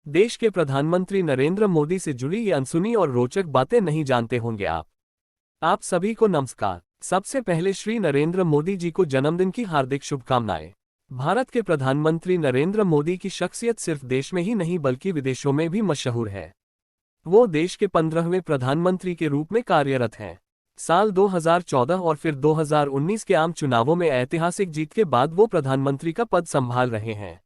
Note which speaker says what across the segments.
Speaker 1: देश के प्रधानमंत्री नरेंद्र मोदी से जुड़ी ये अनसुनी और रोचक बातें नहीं जानते होंगे आप सभी को नमस्कार। सबसे पहले श्री नरेंद्र मोदी जी को जन्मदिन की हार्दिक शुभकामनाएं। भारत के प्रधानमंत्री नरेंद्र मोदी की शख्सियत सिर्फ देश में ही नहीं बल्कि विदेशों में भी मशहूर है। वो देश के 15वें प्रधानमंत्री के रूप में कार्यरत हैं। साल 2014 और फिर 2019 के आम चुनावों में ऐतिहासिक जीत के बाद वो प्रधानमंत्री का पद संभाल रहे हैं।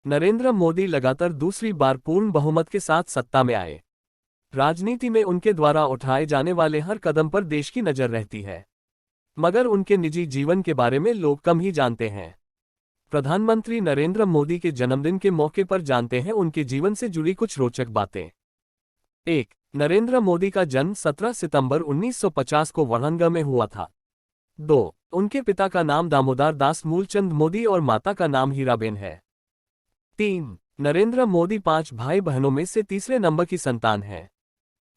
Speaker 1: नरेंद्र मोदी लगातार दूसरी बार पूर्ण बहुमत के साथ सत्ता में आए। राजनीति में उनके द्वारा उठाए जाने वाले हर कदम पर देश की नजर रहती है, मगर उनके निजी जीवन के बारे में लोग कम ही जानते हैं। प्रधानमंत्री नरेंद्र मोदी के जन्मदिन के मौके पर जानते हैं उनके जीवन से जुड़ी कुछ रोचक बातें। 1. नरेंद्र मोदी का जन्म 17 सितंबर 1950 को वड़ंगा में हुआ था। 2. उनके पिता का नाम दामोदर दास मूलचंद मोदी और माता का नाम हीराबेन है। 3. नरेंद्र मोदी 5 भाई बहनों में से तीसरे नंबर की संतान है।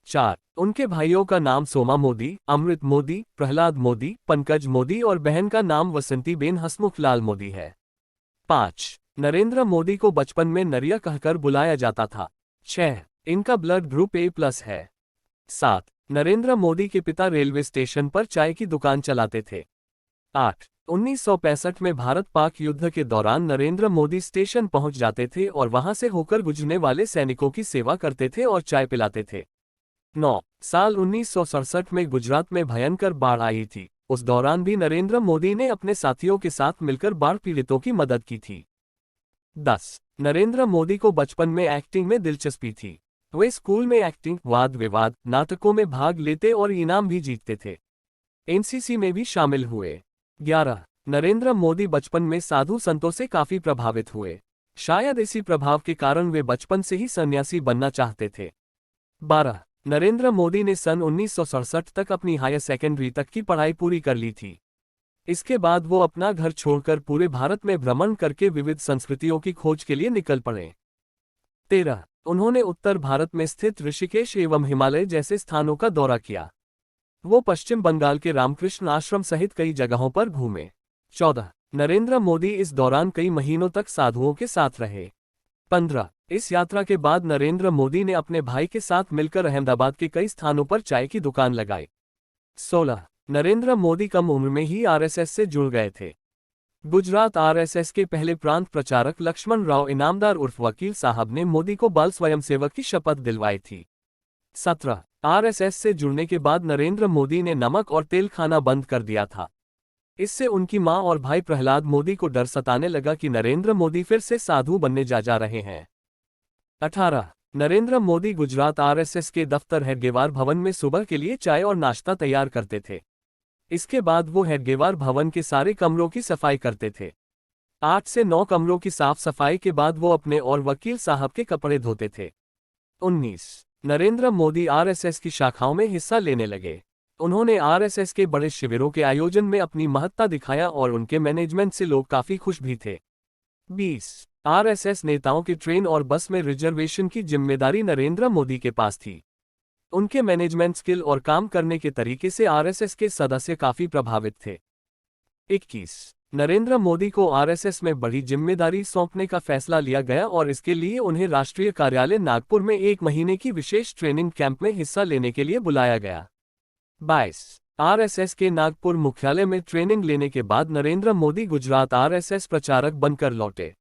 Speaker 1: 4. उनके भाइयों का नाम सोमा मोदी, अमृत मोदी, प्रहलाद मोदी, पंकज मोदी और बहन का नाम वसंती बेन हसमुखलाल मोदी है। 5. नरेंद्र मोदी को बचपन में नरिया कहकर बुलाया जाता था। 6. इनका ब्लड ग्रुप A+ है। 7. नरेंद्र मोदी के पिता रेलवे स्टेशन पर चाय की दुकान चलाते थे। 8. 1965 में भारत पाक युद्ध के दौरान नरेंद्र मोदी स्टेशन पहुंच जाते थे और वहां से होकर गुजरने वाले सैनिकों की सेवा करते थे और चाय पिलाते थे। 9. साल 1967 में गुजरात में भयंकर बाढ़ आई थी। उस दौरान भी नरेंद्र मोदी ने अपने साथियों के साथ मिलकर बाढ़ पीड़ितों की मदद की थी। 10. नरेंद्र मोदी को बचपन में एक्टिंग में दिलचस्पी थी। वे स्कूल में एक्टिंग, वाद विवाद, नाटकों में भाग लेते और इनाम भी जीतते थे। एनसीसी में भी शामिल हुए। 11. नरेंद्र मोदी बचपन में साधु संतों से काफी प्रभावित हुए। शायद इसी प्रभाव के कारण वे बचपन से ही सन्यासी बनना चाहते थे। 12. नरेंद्र मोदी ने सन 1967 तक अपनी हायर सेकेंडरी तक की पढ़ाई पूरी कर ली थी। इसके बाद वो अपना घर छोड़कर पूरे भारत में भ्रमण करके विविध संस्कृतियों की खोज के लिए निकल पड़े। 13. उन्होंने उत्तर भारत में स्थित ऋषिकेश एवं हिमालय जैसे स्थानों का दौरा किया। वो पश्चिम बंगाल के रामकृष्ण आश्रम सहित कई जगहों पर घूमे। 14. नरेंद्र मोदी इस दौरान कई महीनों तक साधुओं के साथ रहे। 15. इस यात्रा के बाद नरेंद्र मोदी ने अपने भाई के साथ मिलकर अहमदाबाद के कई स्थानों पर चाय की दुकान लगाई। 16. नरेंद्र मोदी कम उम्र में ही आरएसएस से जुड़ गए थे। गुजरात आरएसएस के पहले प्रांत प्रचारक लक्ष्मण राव इनामदार उर्फ वकील साहब ने मोदी को बाल स्वयंसेवक की शपथ दिलवाई थी। 17. आरएसएस से जुड़ने के बाद नरेंद्र मोदी ने नमक और तेल खाना बंद कर दिया था। इससे उनकी मां और भाई प्रहलाद मोदी को डर सताने लगा कि नरेंद्र मोदी फिर से साधु बनने जा रहे हैं। 18. नरेंद्र मोदी गुजरात आरएसएस के दफ्तर हेडगेवार भवन में सुबह के लिए चाय और नाश्ता तैयार करते थे। इसके बाद वो हेडगेवार भवन के सारे कमरों की सफाई करते थे। 8 से 9 कमरों की साफ सफाई के बाद वो अपने और वकील साहब के कपड़े धोते थे। 19. नरेंद्र मोदी आरएसएस की शाखाओं में हिस्सा लेने लगे। उन्होंने आरएसएस के बड़े शिविरों के आयोजन में अपनी महत्ता दिखाया और उनके मैनेजमेंट से लोग काफी खुश भी थे। 20. आरएसएस नेताओं के ट्रेन और बस में रिजर्वेशन की जिम्मेदारी नरेंद्र मोदी के पास थी। उनके मैनेजमेंट स्किल और काम करने के तरीके से आरएसएस के सदस्य काफी प्रभावित थे। 21. नरेंद्र मोदी को आरएसएस में बड़ी जिम्मेदारी सौंपने का फैसला लिया गया और इसके लिए उन्हें राष्ट्रीय कार्यालय नागपुर में 1 महीने की विशेष ट्रेनिंग कैंप में हिस्सा लेने के लिए बुलाया गया। 22. आरएसएस के नागपुर मुख्यालय में ट्रेनिंग लेने के बाद नरेंद्र मोदी गुजरात आरएसएस प्रचारक बनकर लौटे।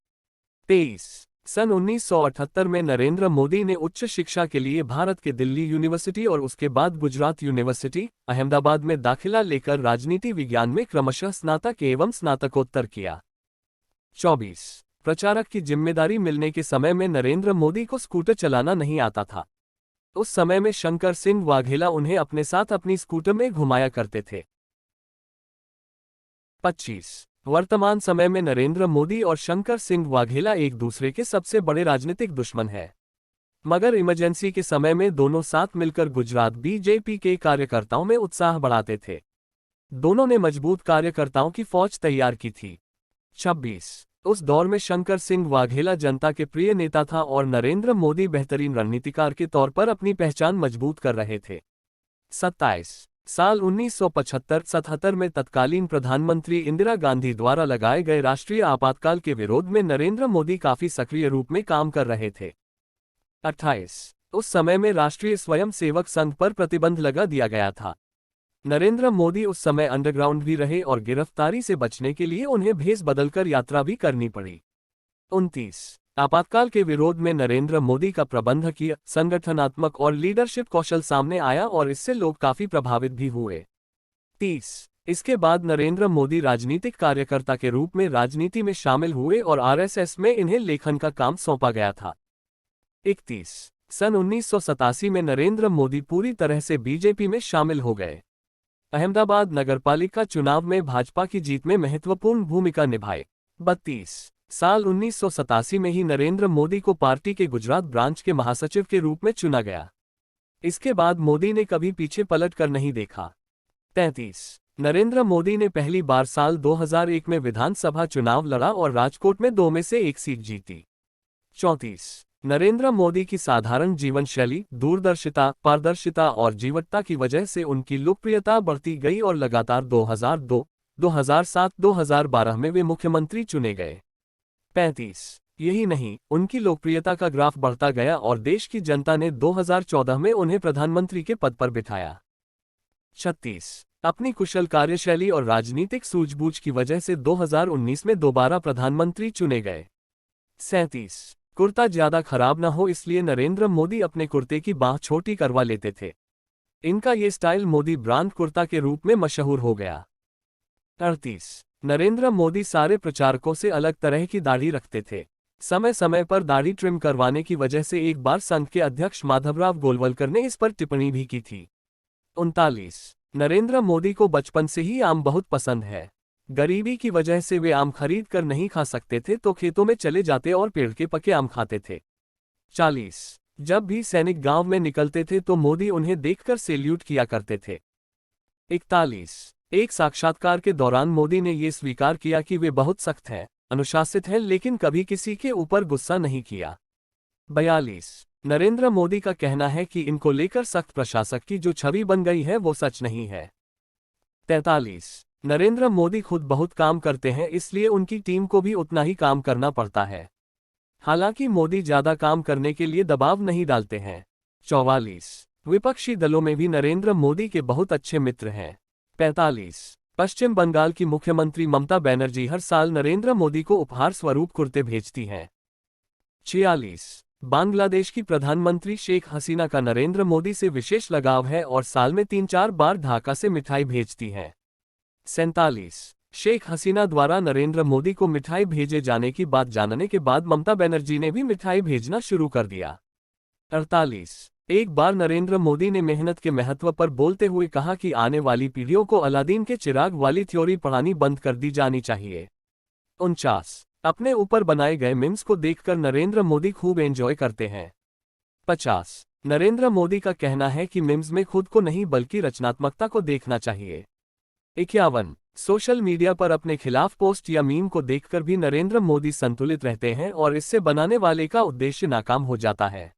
Speaker 1: 23. सन 1978 में नरेंद्र मोदी ने उच्च शिक्षा के लिए भारत के दिल्ली यूनिवर्सिटी और उसके बाद गुजरात यूनिवर्सिटी, अहमदाबाद में दाखिला लेकर राजनीति विज्ञान में क्रमशः स्नातक एवं स्नातकोत्तर किया। 24. प्रचारक की जिम्मेदारी मिलने के समय में नरेंद्र मोदी को स्कूटर चलाना नहीं आता था। उस समय में शंकर सिंह वाघेला उन्हें अपने साथ अपनी स्कूटर में घुमाया करते थे। 25. वर्तमान समय में नरेंद्र मोदी और शंकर सिंह वाघेला एक दूसरे के सबसे बड़े राजनीतिक दुश्मन हैं। मगर इमरजेंसी के समय में दोनों साथ मिलकर गुजरात बीजेपी के कार्यकर्ताओं में उत्साह बढ़ाते थे। दोनों ने मजबूत कार्यकर्ताओं की फौज तैयार की थी। 26. उस दौर में शंकर सिंह वाघेला जनता के प्रिय नेता था और नरेंद्र मोदी बेहतरीन रणनीतिकार के तौर पर अपनी पहचान मजबूत कर रहे थे। 27. साल 1975-77 में तत्कालीन प्रधानमंत्री इंदिरा गांधी द्वारा लगाए गए राष्ट्रीय आपातकाल के विरोध में नरेंद्र मोदी काफी सक्रिय रूप में काम कर रहे थे। 28 उस समय में राष्ट्रीय स्वयंसेवक संघ पर प्रतिबंध लगा दिया गया था। नरेंद्र मोदी उस समय अंडरग्राउंड भी रहे और गिरफ्तारी से बचने के लिए उन्हें भेष बदलकर यात्रा भी करनी पड़ी। 29 आपातकाल के विरोध में नरेंद्र मोदी का प्रबंधकीय, संगठनात्मक और लीडरशिप कौशल सामने आया और इससे लोग काफी प्रभावित भी हुए। 30 इसके बाद नरेंद्र मोदी राजनीतिक कार्यकर्ता के रूप में राजनीति में शामिल हुए और आरएसएस में इन्हें लेखन का काम सौंपा गया था। 31 सन 1987 में नरेंद्र मोदी पूरी तरह से बीजेपी में शामिल हो गए। अहमदाबाद नगरपालिका चुनाव में भाजपा की जीत में महत्वपूर्ण भूमिका निभाई। 32 साल 1987 में ही नरेंद्र मोदी को पार्टी के गुजरात ब्रांच के महासचिव के रूप में चुना गया। इसके बाद मोदी ने कभी पीछे पलट कर नहीं देखा। 33 नरेंद्र मोदी ने पहली बार साल 2001 में विधानसभा चुनाव लड़ा और राजकोट में 2 में से 1 सीट जीती। 34 नरेंद्र मोदी की साधारण जीवन शैली, दूरदर्शिता, पारदर्शिता और जीवटता की वजह से उनकी लोकप्रियता बढ़ती गई और लगातार 2002, 2007, 2012 में वे मुख्यमंत्री चुने गए। 35 यही नहीं, उनकी लोकप्रियता का ग्राफ बढ़ता गया और देश की जनता ने 2014 में उन्हें प्रधानमंत्री के पद पर बिठाया। 36 अपनी कुशल कार्यशैली और राजनीतिक सूझबूझ की वजह से 2019 में दोबारा प्रधानमंत्री चुने गए। 37 कुर्ता ज्यादा खराब न हो इसलिए नरेंद्र मोदी अपने कुर्ते की बाह छोटी करवा लेते थे। इनका ये स्टाइल मोदी ब्रांड कुर्ता के रूप में मशहूर हो गया। 38 नरेंद्र मोदी सारे प्रचारकों से अलग तरह की दाढ़ी रखते थे। समय समय पर दाढ़ी ट्रिम करवाने की वजह से एक बार संघ के अध्यक्ष माधवराव गोलवलकर ने इस पर टिप्पणी भी की थी। 39 नरेंद्र मोदी को बचपन से ही आम बहुत पसंद है। गरीबी की वजह से वे आम खरीद कर नहीं खा सकते थे तो खेतों में चले जाते और पेड़ के पके आम खाते थे। 40 जब भी सैनिक गांव में निकलते थे तो मोदी उन्हें देखकर सैल्यूट किया करते थे। 41 एक साक्षात्कार के दौरान मोदी ने ये स्वीकार किया कि वे बहुत सख्त हैं, अनुशासित हैं लेकिन कभी किसी के ऊपर गुस्सा नहीं किया। 42 नरेंद्र मोदी का कहना है कि इनको लेकर सख्त प्रशासक की जो छवि बन गई है वो सच नहीं है। 43 नरेंद्र मोदी खुद बहुत काम करते हैं इसलिए उनकी टीम को भी उतना ही काम करना पड़ता है। हालांकि मोदी ज्यादा काम करने के लिए दबाव नहीं डालते हैं। 44 विपक्षी दलों में भी नरेंद्र मोदी के बहुत अच्छे मित्र हैं। 45 पश्चिम बंगाल की मुख्यमंत्री ममता बनर्जी हर साल नरेंद्र मोदी को उपहार स्वरूप कुर्ते भेजती हैं। 46 बांग्लादेश की प्रधानमंत्री शेख हसीना का नरेंद्र मोदी से विशेष लगाव है और साल में 3-4 बार ढाका से मिठाई भेजती हैं। 47 शेख हसीना द्वारा नरेंद्र मोदी को मिठाई भेजे जाने की बात जानने के बाद ममता बनर्जी ने भी मिठाई भेजना शुरू कर दिया। 48 एक बार नरेंद्र मोदी ने मेहनत के महत्व पर बोलते हुए कहा कि आने वाली पीढ़ियों को अलादीन के चिराग वाली थ्योरी पढ़ानी बंद कर दी जानी चाहिए। 49 अपने ऊपर बनाए गए मीम्स को देखकर नरेंद्र मोदी खूब एंजॉय करते हैं। 50 नरेंद्र मोदी का कहना है कि मीम्स में खुद को नहीं बल्कि रचनात्मकता को देखना चाहिए। 51 सोशल मीडिया पर अपने खिलाफ पोस्ट या मीम को देखकर भी नरेंद्र मोदी संतुलित रहते हैं और इससे बनाने वाले का उद्देश्य नाकाम हो जाता है।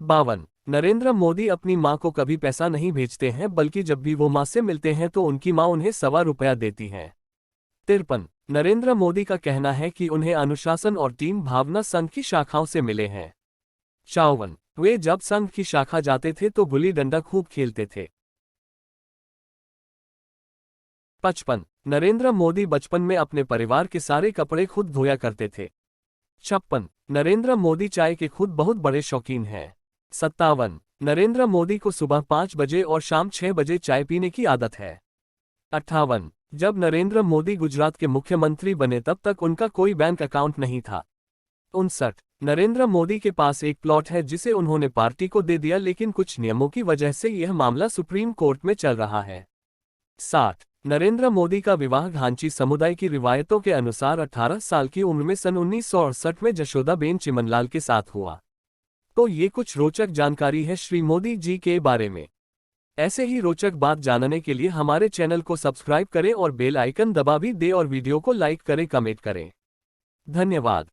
Speaker 1: 52 नरेंद्र मोदी अपनी मां को कभी पैसा नहीं भेजते हैं बल्कि जब भी वो मां से मिलते हैं तो उनकी मां उन्हें ₹1.25 देती हैं। 53 नरेंद्र मोदी का कहना है कि उन्हें अनुशासन और टीम भावना संघ की शाखाओं से मिले हैं। 54 वे जब संघ की शाखा जाते थे तो गुल्ली डंडा खूब खेलते थे। 55 नरेंद्र मोदी बचपन में अपने परिवार के सारे कपड़े खुद धोया करते थे। 56 नरेंद्र मोदी चाय के खुद बहुत बड़े शौकीन हैं। 57 नरेंद्र मोदी को सुबह 5 बजे और शाम 6 बजे चाय पीने की आदत है। 58 जब नरेंद्र मोदी गुजरात के मुख्यमंत्री बने तब तक उनका कोई बैंक अकाउंट नहीं था। 59 नरेंद्र मोदी के पास एक प्लॉट है जिसे उन्होंने पार्टी को दे दिया लेकिन कुछ नियमों की वजह से यह मामला सुप्रीम कोर्ट में चल रहा है। 60 नरेंद्र मोदी का विवाह घांची समुदाय की रिवायतों के अनुसार 18 साल की उम्र में सन 1968 में जशोदाबेन चिमनलाल के साथ हुआ। तो ये कुछ रोचक जानकारी है श्री मोदी जी के बारे में। ऐसे ही रोचक बात जानने के लिए हमारे चैनल को सब्सक्राइब करें और बेल आइकन दबा भी दें और वीडियो को लाइक करें, कमेंट करें। धन्यवाद।